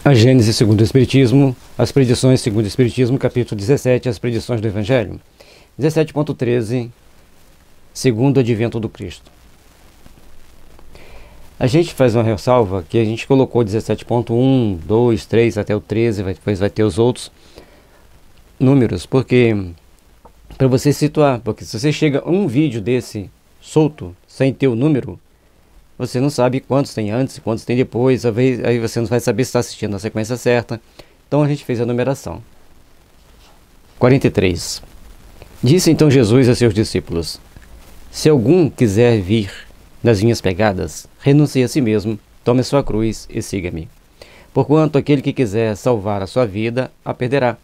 A Gênese segundo o Espiritismo, as predições segundo o Espiritismo, capítulo 17, as predições do Evangelho. 17.13, segundo o advento do Cristo. A gente faz uma ressalva que a gente colocou 17.1, 2, 3 até o 13, depois vai ter os outros números, porque para você situar, porque se você chega a um vídeo desse solto, sem ter o número, você não sabe quantos tem antes e quantos tem depois, aí você não vai saber se está assistindo na sequência certa. Então a gente fez a numeração. 43. Disse então Jesus a seus discípulos: se algum quiser vir nas minhas pegadas, renuncie a si mesmo, tome a sua cruz e siga-me. Porquanto aquele que quiser salvar a sua vida, a perderá.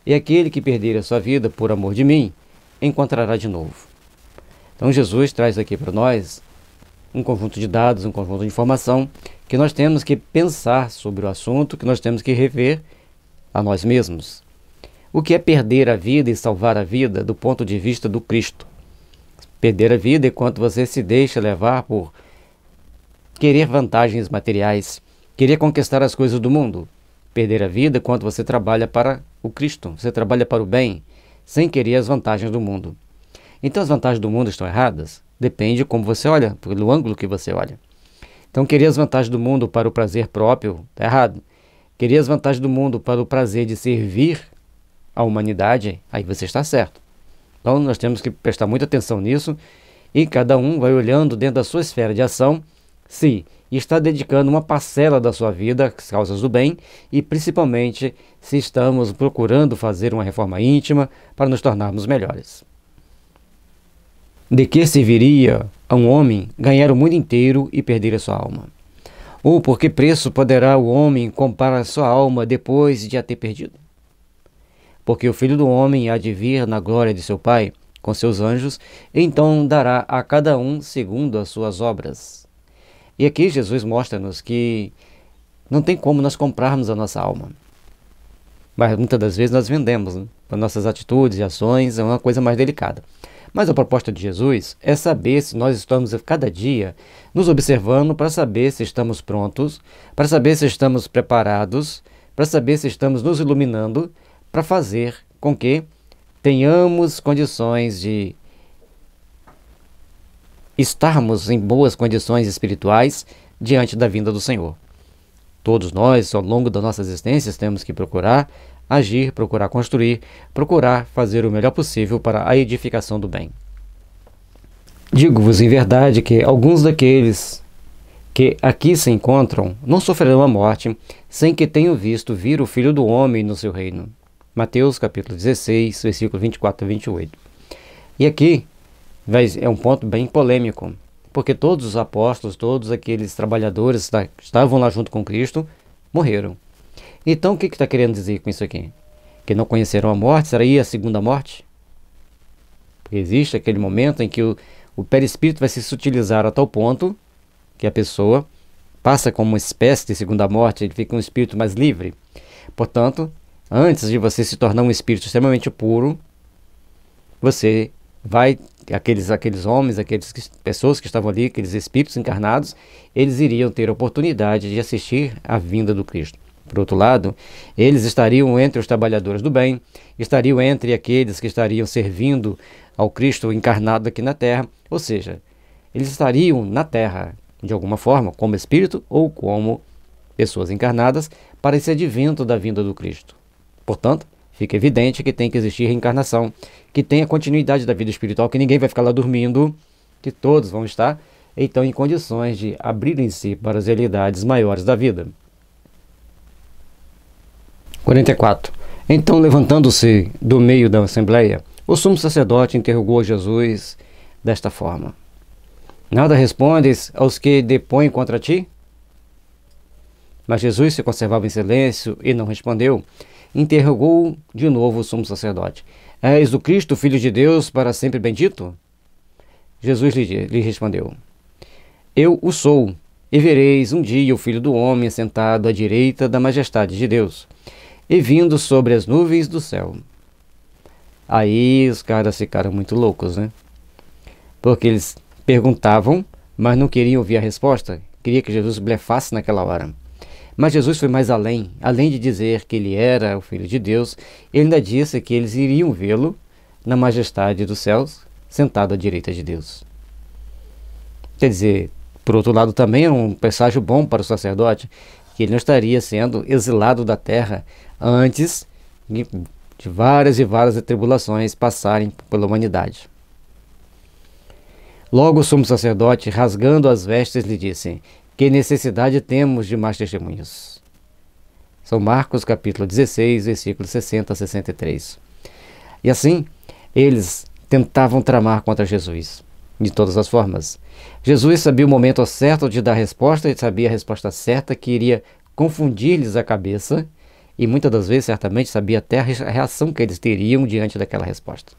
E aquele que perder a sua vida por amor de mim, encontrará de novo. Então Jesus traz aqui para nós um conjunto de dados, um conjunto de informação que nós temos que pensar sobre o assunto, que nós temos que rever a nós mesmos. O que é perder a vida e salvar a vida do ponto de vista do Cristo? Perder a vida é quando você se deixa levar por querer vantagens materiais, querer conquistar as coisas do mundo. Perder a vida é quando você trabalha para o Cristo, você trabalha para o bem, sem querer as vantagens do mundo. Então as vantagens do mundo estão erradas? Depende de como você olha, pelo ângulo que você olha. Então querer as vantagens do mundo para o prazer próprio está errado. Querer as vantagens do mundo para o prazer de servir a humanidade, aí você está certo. Então nós temos que prestar muita atenção nisso e cada um vai olhando dentro da sua esfera de ação se está dedicando uma parcela da sua vida às causas do bem e principalmente se estamos procurando fazer uma reforma íntima para nos tornarmos melhores. De que serviria a um homem ganhar o mundo inteiro e perder a sua alma? Ou por que preço poderá o homem comprar a sua alma depois de a ter perdido? Porque o Filho do Homem há de vir na glória de seu Pai, com seus anjos, e então dará a cada um segundo as suas obras. E aqui Jesus mostra-nos que não tem como nós comprarmos a nossa alma. Mas muitas das vezes nós vendemos, né? Com nossas atitudes e ações, é uma coisa mais delicada. Mas a proposta de Jesus é saber se nós estamos cada dia nos observando para saber se estamos prontos, para saber se estamos preparados, para saber se estamos nos iluminando, para fazer com que tenhamos condições de estarmos em boas condições espirituais diante da vinda do Senhor. Todos nós, ao longo da nossa existência, temos que procurar agir, procurar construir, procurar fazer o melhor possível para a edificação do bem. Digo-vos em verdade que alguns daqueles que aqui se encontram não sofrerão a morte sem que tenham visto vir o Filho do Homem no seu reino. Mateus capítulo 16, versículo 24 a 28. E aqui é um ponto bem polêmico, porque todos os apóstolos, todos aqueles trabalhadores que estavam lá junto com Cristo, morreram. Então o que está querendo dizer com isso aqui? Que não conheceram a morte? Será aí a segunda morte? Porque existe aquele momento em que o perispírito vai se sutilizar a tal ponto que a pessoa passa como uma espécie de segunda morte, ele fica um espírito mais livre. Portanto, antes de você se tornar um espírito extremamente puro, você vai, aqueles homens, pessoas que estavam ali, aqueles espíritos encarnados, eles iriam ter a oportunidade de assistir à vinda do Cristo. Por outro lado, eles estariam entre os trabalhadores do bem, estariam entre aqueles que estariam servindo ao Cristo encarnado aqui na Terra, ou seja, eles estariam na Terra, de alguma forma, como espírito ou como pessoas encarnadas, para esse advento da vinda do Cristo. Portanto, fica evidente que tem que existir reencarnação, que tem a continuidade da vida espiritual, que ninguém vai ficar lá dormindo, que todos vão estar, então, em condições de abrirem-se para as realidades maiores da vida. 44. Então, levantando-se do meio da assembleia, o sumo sacerdote interrogou Jesus desta forma: nada respondes aos que depõem contra ti? Mas Jesus se conservava em silêncio e não respondeu. Interrogou de novo o sumo sacerdote: és o Cristo, Filho de Deus, para sempre bendito? Jesus lhe respondeu: eu o sou, e vereis um dia o Filho do Homem sentado à direita da majestade de Deus, e vindo sobre as nuvens do céu. Aí os caras ficaram muito loucos, né? Porque eles perguntavam, mas não queriam ouvir a resposta. Queria que Jesus blefasse naquela hora. Mas Jesus foi mais além. Além de dizer que ele era o Filho de Deus, ele ainda disse que eles iriam vê-lo na majestade dos céus, sentado à direita de Deus. Quer dizer, por outro lado, também era um presságio bom para o sacerdote, que ele não estaria sendo exilado da terra antes de várias e várias tribulações passarem pela humanidade. Logo o sumo sacerdote, rasgando as vestes, lhe disse: que necessidade temos de mais testemunhos? São Marcos capítulo 16, versículos 60 a 63. E assim, eles tentavam tramar contra Jesus, de todas as formas. Jesus sabia o momento certo de dar a resposta, e sabia a resposta certa que iria confundir-lhes a cabeça, e muitas das vezes, certamente, sabia até a reação que eles teriam diante daquela resposta.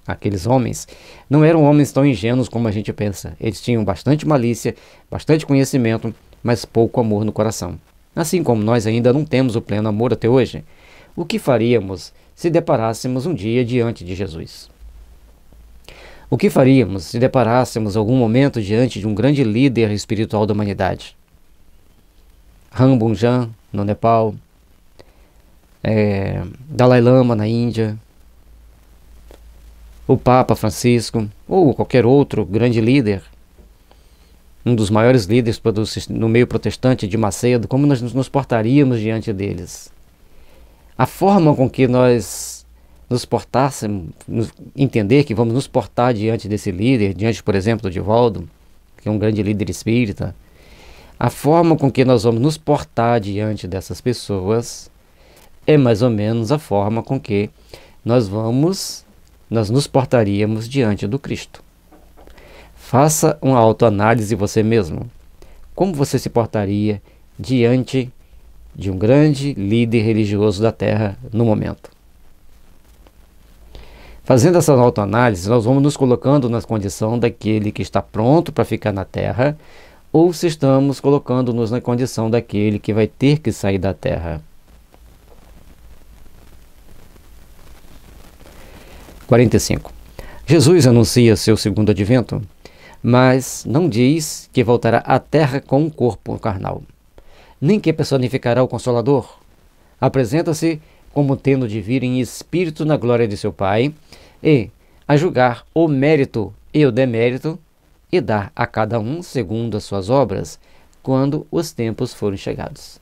Aqueles homens não eram homens tão ingênuos como a gente pensa. Eles tinham bastante malícia, bastante conhecimento, mas pouco amor no coração. Assim como nós ainda não temos o pleno amor até hoje, o que faríamos se deparássemos um dia diante de Jesus? O que faríamos se deparássemos algum momento diante de um grande líder espiritual da humanidade? Ram Bunjan, no Nepal, Dalai Lama, na Índia, o Papa Francisco, ou qualquer outro grande líder, um dos maiores líderes no meio protestante de Macedo, como nós nos portaríamos diante deles? A forma com que nós nos portássemos, entender que vamos nos portar diante desse líder, diante, por exemplo, do Divaldo, que é um grande líder espírita, a forma com que nós vamos nos portar diante dessas pessoas é mais ou menos a forma com que nós nos portaríamos diante do Cristo. Faça uma autoanálise você mesmo. Como você se portaria diante de um grande líder religioso da Terra no momento? Fazendo essa autoanálise, nós vamos nos colocando na condição daquele que está pronto para ficar na Terra, ou se estamos colocando-nos na condição daquele que vai ter que sair da Terra. 45. Jesus anuncia seu segundo advento, mas não diz que voltará à terra com um corpo carnal, nem que personificará o Consolador. Apresenta-se como tendo de vir em espírito na glória de seu Pai e a julgar o mérito e o demérito e dar a cada um segundo as suas obras, quando os tempos forem chegados.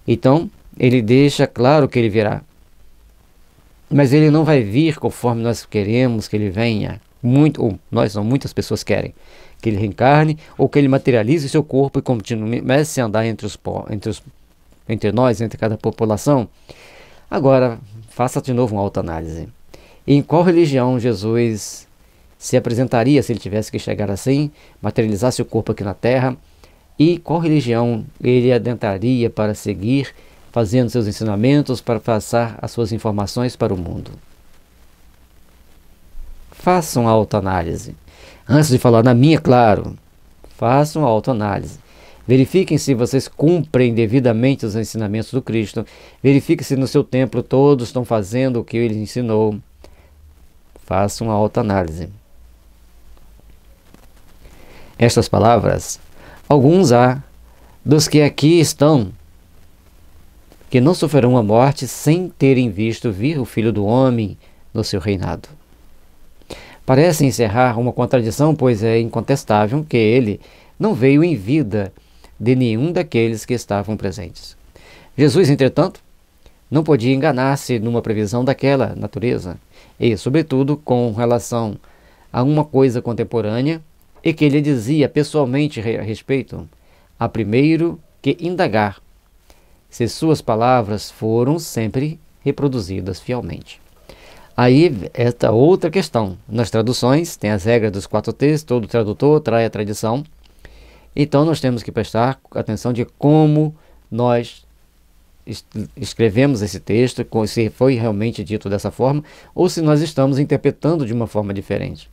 Então, ele deixa claro que ele virá. Mas ele não vai vir conforme nós queremos que ele venha. Muitas pessoas querem que ele reencarne ou que ele materialize seu corpo e comece a andar entre nós, entre cada população. Agora, faça de novo uma autoanálise. Em qual religião Jesus se apresentaria se ele tivesse que chegar assim, materializar seu corpo aqui na Terra? E qual religião ele adentraria para seguir, fazendo seus ensinamentos, para passar as suas informações para o mundo? Façam a autoanálise. Antes de falar na minha, claro, façam a autoanálise. Verifiquem se vocês cumprem devidamente os ensinamentos do Cristo. Verifiquem se no seu templo todos estão fazendo o que ele ensinou. Façam a autoanálise. Estas palavras, alguns há dos que aqui estão, que não sofrerão a morte sem terem visto vir o Filho do Homem no seu reinado. Parece encerrar uma contradição, pois é incontestável que ele não veio em vida de nenhum daqueles que estavam presentes. Jesus, entretanto, não podia enganar-se numa previsão daquela natureza, e, sobretudo, com relação a uma coisa contemporânea, e que ele dizia pessoalmente a respeito, há primeiro que indagar se suas palavras foram sempre reproduzidas fielmente. Aí, esta outra questão. Nas traduções, tem as regras dos 4 textos, todo tradutor traz a tradição. Então, nós temos que prestar atenção de como nós escrevemos esse texto, se foi realmente dito dessa forma, ou se nós estamos interpretando de uma forma diferente.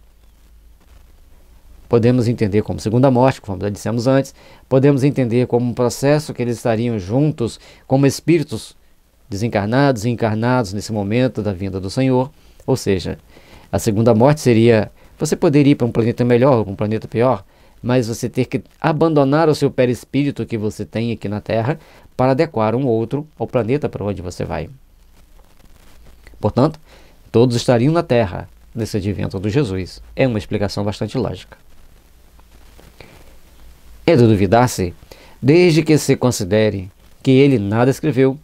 Podemos entender como segunda morte, como já dissemos antes. Podemos entender como um processo que eles estariam juntos, como espíritos desencarnados e encarnados nesse momento da vinda do Senhor. Ou seja, a segunda morte seria, você poderia ir para um planeta melhor ou um planeta pior, mas você ter que abandonar o seu perispírito que você tem aqui na Terra para adequar um outro ao planeta para onde você vai. Portanto, todos estariam na Terra nesse advento do Jesus. É uma explicação bastante lógica. É de duvidar-se, desde que se considere que ele nada escreveu,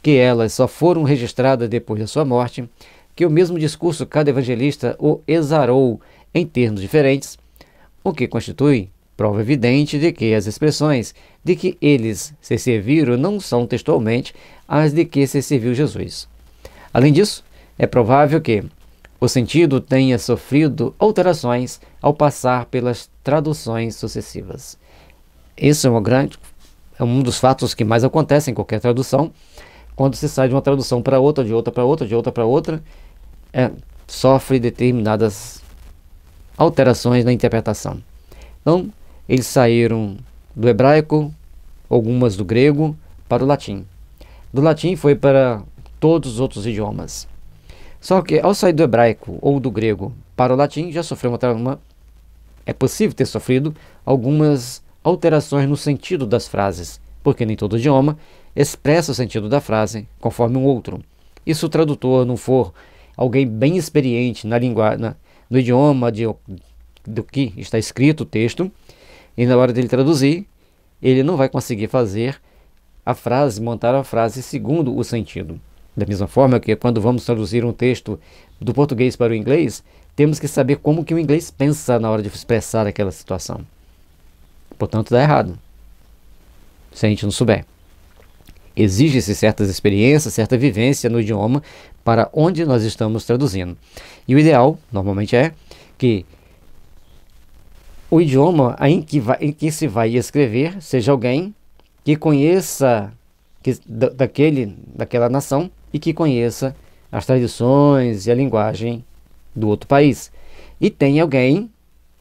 que elas só foram registradas depois da sua morte, que o mesmo discurso cada evangelista o exarou em termos diferentes, o que constitui prova evidente de que as expressões de que eles se serviram não são textualmente as de que se serviu Jesus. Além disso, é provável que o sentido tenha sofrido alterações ao passar pelas traduções sucessivas. Esse é um dos fatos que mais acontece em qualquer tradução. Quando se sai de uma tradução para outra, de outra para outra, de outra para outra, sofre determinadas alterações na interpretação. Então, eles saíram do hebraico, algumas do grego, para o latim. Do latim foi para todos os outros idiomas. Só que ao sair do hebraico ou do grego para o latim, já sofreu é possível ter sofrido algumas alterações no sentido das frases, porque nem todo idioma expressa o sentido da frase conforme um outro. E se o tradutor não for alguém bem experiente no idioma do que está escrito o texto, e na hora dele traduzir, ele não vai conseguir fazer montar a frase segundo o sentido. Da mesma forma que quando vamos traduzir um texto do português para o inglês, temos que saber como que o inglês pensa na hora de expressar aquela situação. Portanto, dá errado, se a gente não souber. Exige-se certas experiências, certa vivência no idioma para onde nós estamos traduzindo. E o ideal, normalmente, é que o idioma em que se vai escrever seja alguém que conheça daquela nação e que conheça as tradições e a linguagem do outro país. E tem alguém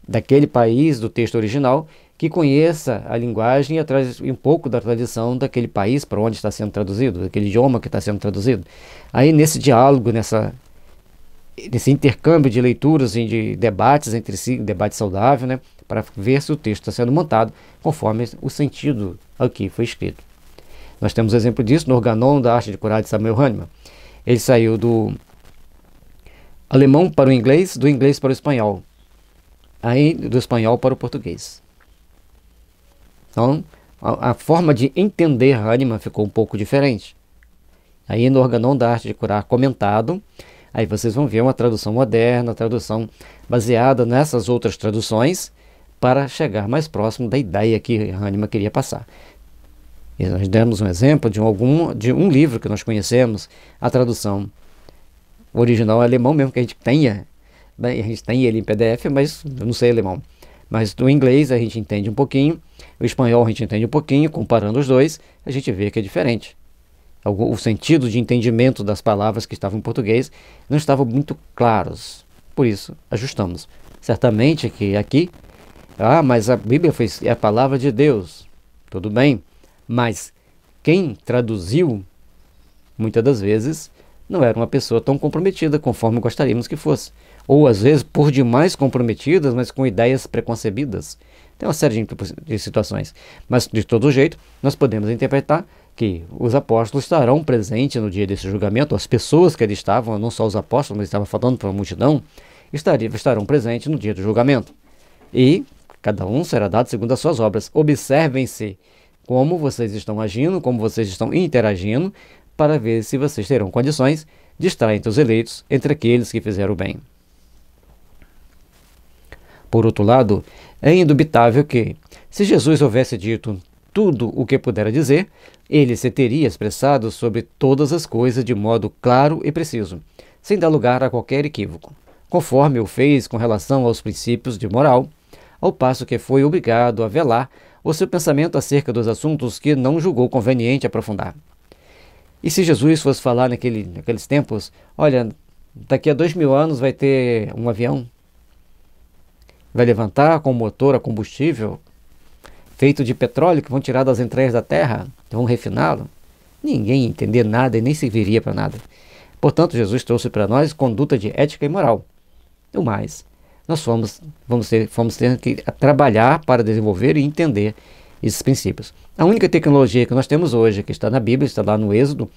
daquele país, do texto original, que conheça a linguagem e um pouco da tradição daquele país para onde está sendo traduzido, daquele idioma que está sendo traduzido. Aí nesse diálogo, nesse intercâmbio de leituras e de debates entre si, debate saudável, né, para ver se o texto está sendo montado conforme o sentido aqui foi escrito. Nós temos exemplo disso no Organon da Arte de Curar de Samuel Hahnemann. Ele saiu do alemão para o inglês, do inglês para o espanhol, aí do espanhol para o português. Então, a forma de entender Hahnemann ficou um pouco diferente. Aí no Organon da Arte de Curar comentado, aí vocês vão ver uma tradução moderna, tradução baseada nessas outras traduções, para chegar mais próximo da ideia que Hahnemann queria passar. E nós demos um exemplo de um livro que nós conhecemos, a tradução original alemão mesmo, que a gente tenha, né? A gente tem ele em PDF, mas eu não sei alemão. Mas do inglês a gente entende um pouquinho, o espanhol a gente entende um pouquinho, comparando os dois, a gente vê que é diferente. O sentido de entendimento das palavras que estavam em português não estavam muito claros, por isso ajustamos. Certamente que aqui, mas a Bíblia é a palavra de Deus, tudo bem, mas quem traduziu, muitas das vezes, não era uma pessoa tão comprometida conforme gostaríamos que fosse. Ou às vezes por demais comprometidas, mas com ideias preconcebidas. Tem uma série de situações. Mas de todo jeito, nós podemos interpretar que os apóstolos estarão presentes no dia desse julgamento. As pessoas que ali estavam, não só os apóstolos, mas estavam falando para a multidão, estarão presentes no dia do julgamento. E cada um será dado segundo as suas obras. Observem-se como vocês estão agindo, como vocês estão interagindo, para ver se vocês terão condições de estar entre os eleitos, entre aqueles que fizeram o bem. Por outro lado, é indubitável que, se Jesus houvesse dito tudo o que pudera dizer, ele se teria expressado sobre todas as coisas de modo claro e preciso, sem dar lugar a qualquer equívoco, conforme o fez com relação aos princípios de moral, ao passo que foi obrigado a velar o seu pensamento acerca dos assuntos que não julgou conveniente aprofundar. E se Jesus fosse falar naqueles tempos, olha, daqui a 2000 anos vai ter um avião, vai levantar com motor a combustível, feito de petróleo, que vão tirar das entranhas da terra, vão refiná-lo, ninguém ia entender nada e nem serviria para nada. Portanto, Jesus trouxe para nós conduta de ética e moral. O mais, nós fomos ter que trabalhar para desenvolver e entender esses princípios. A única tecnologia que nós temos hoje, que está na Bíblia, está lá no Êxodo,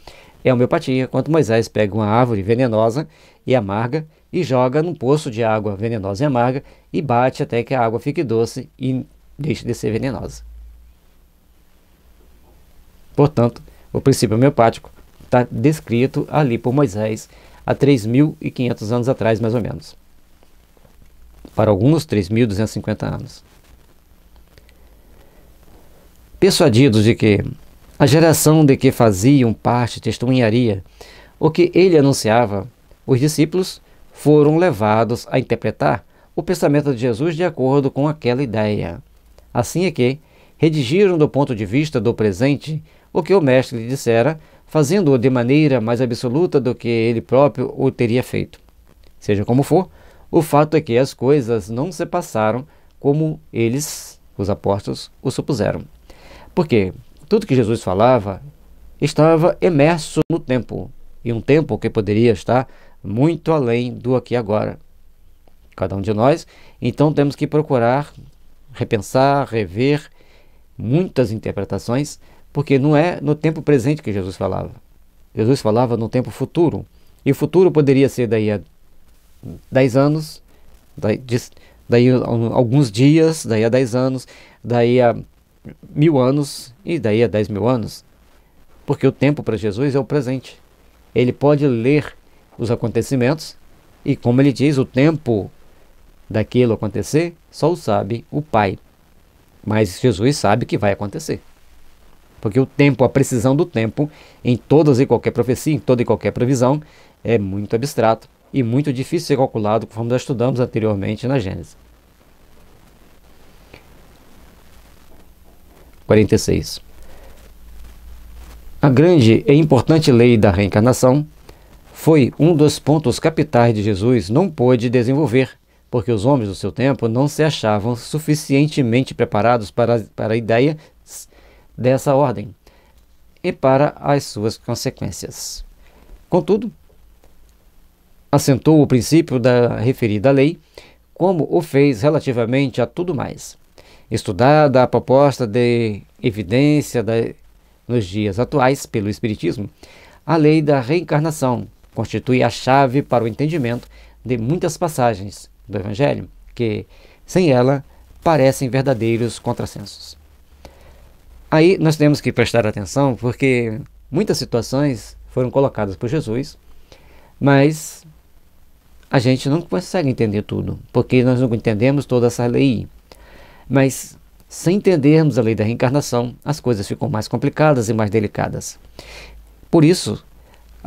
é a homeopatia, quando Moisés pega uma árvore venenosa e amarga e joga num poço de água venenosa e amarga e bate até que a água fique doce e deixe de ser venenosa. Portanto, o princípio homeopático está descrito ali por Moisés há 3.500 anos atrás, mais ou menos. Para alguns, 3.250 anos. Persuadidos de que a geração de que faziam parte testemunharia o que ele anunciava, os discípulos foram levados a interpretar o pensamento de Jesus de acordo com aquela ideia. Assim é que redigiram do ponto de vista do presente o que o mestre lhe dissera, fazendo-o de maneira mais absoluta do que ele próprio o teria feito. Seja como for, o fato é que as coisas não se passaram como eles, os apóstolos, o supuseram. Porque tudo que Jesus falava estava imerso no tempo, e um tempo que poderia estar muito além do aqui e agora. Cada um de nós, então, temos que procurar repensar, rever muitas interpretações, porque não é no tempo presente que Jesus falava. Jesus falava no tempo futuro, e o futuro poderia ser daí a 10 anos, daí a alguns dias, daí a 10 anos, daí a 1.000 anos e daí a 10.000 anos, porque o tempo para Jesus é o presente. Ele pode ler os acontecimentos e, como ele diz, o tempo daquilo acontecer só o sabe o Pai, mas Jesus sabe que vai acontecer, porque o tempo, a precisão do tempo em todas e qualquer profecia, em toda e qualquer previsão, é muito abstrato e muito difícil de ser calculado, conforme nós estudamos anteriormente na Gênesis. 46. A grande e importante lei da reencarnação foi um dos pontos capitais de Jesus não pôde desenvolver, porque os homens do seu tempo não se achavam suficientemente preparados para a ideia dessa ordem e para as suas consequências. Contudo, assentou o princípio da referida lei, como o fez relativamente a tudo mais. Estudada a proposta de evidência nos dias atuais pelo Espiritismo, a lei da reencarnação constitui a chave para o entendimento de muitas passagens do Evangelho, que, sem ela, parecem verdadeiros contrassensos. Aí nós temos que prestar atenção, porque muitas situações foram colocadas por Jesus, mas a gente não consegue entender tudo, porque nós não entendemos toda essa lei. Mas, sem entendermos a lei da reencarnação, as coisas ficam mais complicadas e mais delicadas. Por isso,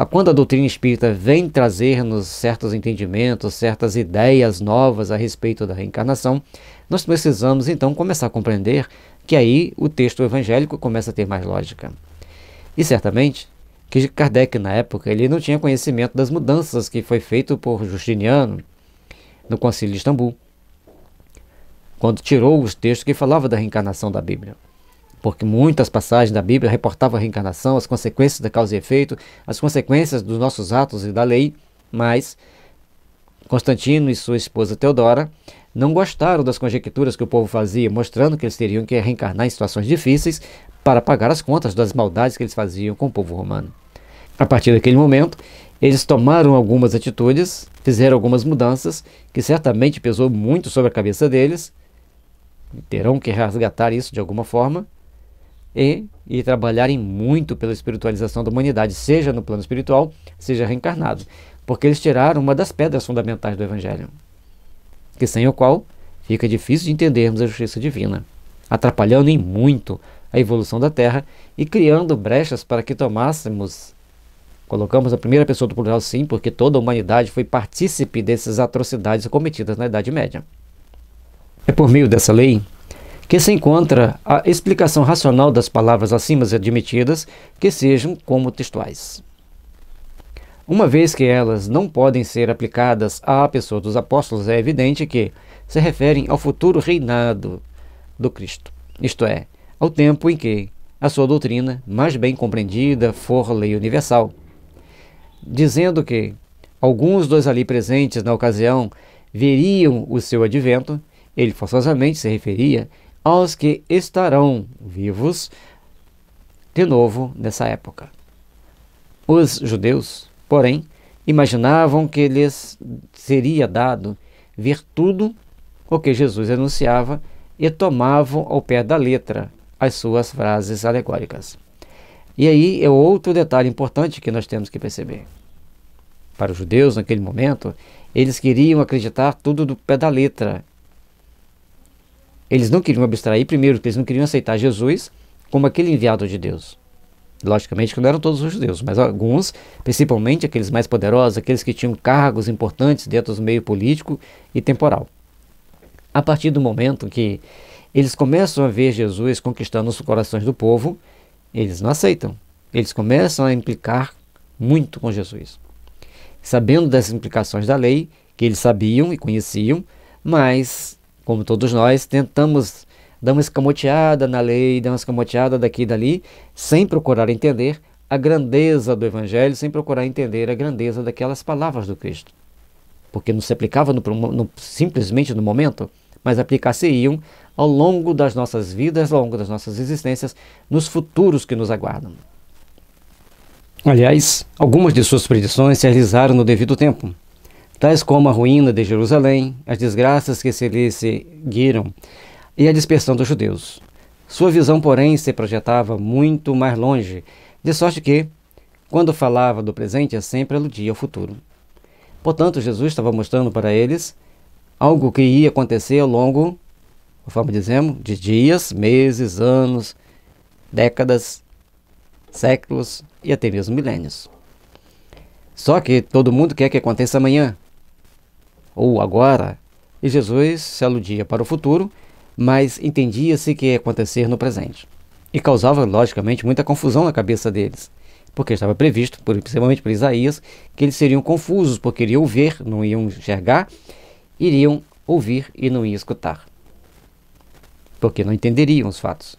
quando a doutrina espírita vem trazer-nos certos entendimentos, certas ideias novas a respeito da reencarnação, nós precisamos então começar a compreender que aí o texto evangélico começa a ter mais lógica. E certamente que Kardec, na época, ele não tinha conhecimento das mudanças que foi feito por Justiniano no Concílio de Istambul, quando tirou os textos que falavam da reencarnação da Bíblia. Porque muitas passagens da Bíblia reportavam a reencarnação, as consequências da causa e efeito, as consequências dos nossos atos e da lei, mas Constantino e sua esposa Teodora não gostaram das conjecturas que o povo fazia, mostrando que eles teriam que reencarnar em situações difíceis para pagar as contas das maldades que eles faziam com o povo romano. A partir daquele momento, eles tomaram algumas atitudes, fizeram algumas mudanças, que certamente pesou muito sobre a cabeça deles, terão que resgatar isso de alguma forma, e trabalharem muito pela espiritualização da humanidade, seja no plano espiritual, seja reencarnado, porque eles tiraram uma das pedras fundamentais do Evangelho, que sem o qual fica difícil de entendermos a justiça divina, atrapalhando em muito a evolução da Terra e criando brechas para que colocamos a primeira pessoa do plural sim, porque toda a humanidade foi partícipe dessas atrocidades cometidas na Idade Média. É por meio dessa lei que se encontra a explicação racional das palavras acima admitidas que sejam como textuais. Uma vez que elas não podem ser aplicadas à pessoa dos apóstolos, é evidente que se referem ao futuro reinado do Cristo, isto é, ao tempo em que a sua doutrina, mais bem compreendida, for lei universal, dizendo que alguns dos ali presentes na ocasião veriam o seu advento, ele forçosamente se referia aos que estarão vivos de novo nessa época. Os judeus, porém, imaginavam que lhes seria dado ver tudo o que Jesus anunciava e tomavam ao pé da letra as suas frases alegóricas. E aí é outro detalhe importante que nós temos que perceber. Para os judeus, naquele momento, eles queriam acreditar tudo do pé da letra. Eles não queriam abstrair, primeiro, que eles não queriam aceitar Jesus como aquele enviado de Deus. Logicamente que não eram todos os judeus, mas alguns, principalmente aqueles mais poderosos, aqueles que tinham cargos importantes dentro do meio político e temporal. A partir do momento que eles começam a ver Jesus conquistando os corações do povo, eles não aceitam. Eles começam a implicar muito com Jesus. Sabendo das implicações da lei, que eles sabiam e conheciam, mas, como todos nós, tentamos dar uma escamoteada na lei, dar uma escamoteada daqui e dali, sem procurar entender a grandeza do Evangelho, sem procurar entender a grandeza daquelas palavras do Cristo. Porque não se aplicava simplesmente no momento, mas aplicar-se-iam ao longo das nossas vidas, ao longo das nossas existências, nos futuros que nos aguardam. Aliás, algumas de suas predições se realizaram no devido tempo, tais como a ruína de Jerusalém, as desgraças que se lhe seguiram e a dispersão dos judeus. Sua visão, porém, se projetava muito mais longe, de sorte que, quando falava do presente, sempre aludia ao futuro. Portanto, Jesus estava mostrando para eles algo que ia acontecer ao longo, conforme dizemos, de dias, meses, anos, décadas, séculos e até mesmo milênios. Só que todo mundo quer que aconteça amanhã, ou agora, e Jesus se aludia para o futuro, mas entendia-se que ia acontecer no presente. E causava, logicamente, muita confusão na cabeça deles, porque estava previsto, principalmente por Isaías, que eles seriam confusos, porque iriam ver, não iam enxergar, iriam ouvir e não iam escutar, porque não entenderiam os fatos.